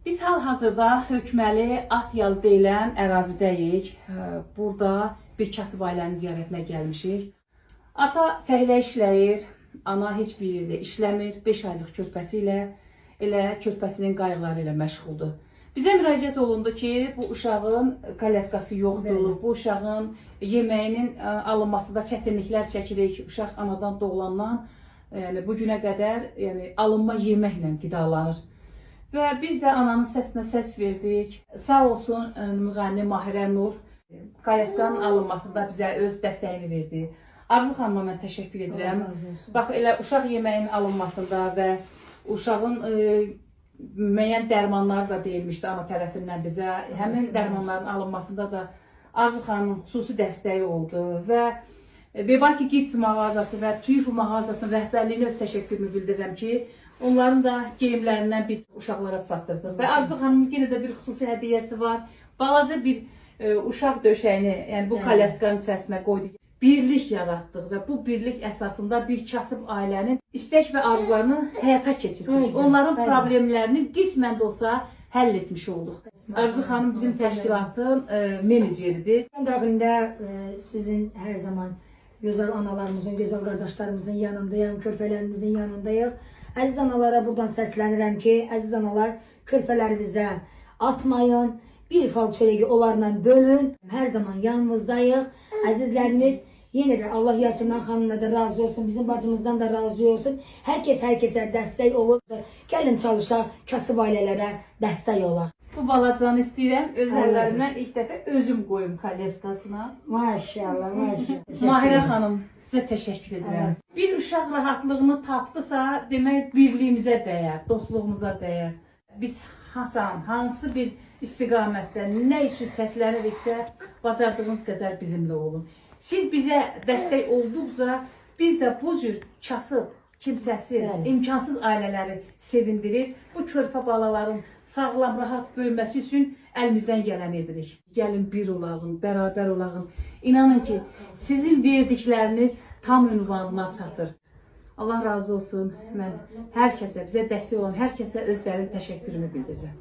Biz hal-hazırda Hökməli Atyal deyilən ərazidəyik. Burada bir kasıb ailənin ziyarətinə gəlmişik. Ata fəhlə işləyir, ana heç bir yerdə işləmir. 5 aylıq körpəsi ilə, elə körpəsinin qayğıları ilə məşğuldur. Bizə müraciət olundu ki, bu uşağın kolyaskası yoxdur, bu uşağın yeməyinin alınmasında çətinliklər çəkirik. Uşaq anadan doğulandan bu günə qədər alınma yeməklə qidalanır. Və biz də ananın səsinə səs verdik. Sağ olsun müğənni Mahirə Nur kolyaskanın alınmasında bizə öz dəstəyini verdi. Arzu xanıma mən təşəkkür edirəm. Bax, elə uşaq yeməyinin alınmasında və uşağın müəyyən dərmanları da deyilmişdi ana tərəfindən bizə. Həmin dərmanların alınmasında da Arzu xanımın xüsusi dəstəyi oldu və Bebaki Kids mağazası və Tuyufu mağazasının rəhbərliyinə öz təşəkkürümü bildirirəm ki, onların da geyimlərindən biz uşaqlara çatdırdıq. Və Arzu xanımın yenə də bir xüsusi hədiyyəsi var. Balaca bir uşaq döşəyini, yəni bu kolyaskanın içərisinə qoyduq. Birlik yaratdıq və bu birlik əsasında bir kasıb ailənin istək və arzularını həyata keçirdik. Onların problemlərini qismən də olsa həll etmiş olduq. Arzu xanım bizim təşkilatın meneceridir. Daxilində sizin hər zaman gözəl analarımızın, gözəl qardaşlarımızın yanındayım, körpələrimizin yanındayıq. Əziz analara buradan səslənirəm ki, əziz analar, körpələrinizə atmayın, bir fal çörəyi onlarla bölün. Hər zaman yanımızdayıq. Əzizlərimiz, yenə də Allah Yasirman xanımla da razı olsun, bizim bacımızdan da razı olsun. Hər kəsə dəstək olur. Gəlin çalışaq, kasıb ailələrə dəstək olaq. Bu balacanı istəyirəm, öz əllərimdən ilk dəfə özüm qoyum kolyaskasına. Maşallah, maşallah. Mahirə xanım, sizə təşəkkür edirəm. Bir uşaq rahatlığını tapdısa, demək birliyimizə dəyər, dostluğumuza dəyər. Biz hansı bir istiqamətdə, nə üçün səsləniriksə, bacardığınız qədər bizimlə olun. Siz bizə dəstək olduqca, biz də bu cür kasıb, kimsəsiz, imkansız ailələri sevindirir. Bu körpə balaların sağlam, rahat böyüməsi üçün əlimizdən gələni edirik. Gəlin bir olağın, bərabər olağın. İnanın ki, sizin verdikləriniz tam ünvanına çatır. Allah razı olsun. Mən hər kəsə, bizə dəstək olan hər kəsə öz dərin təşəkkürümü bildirirəm.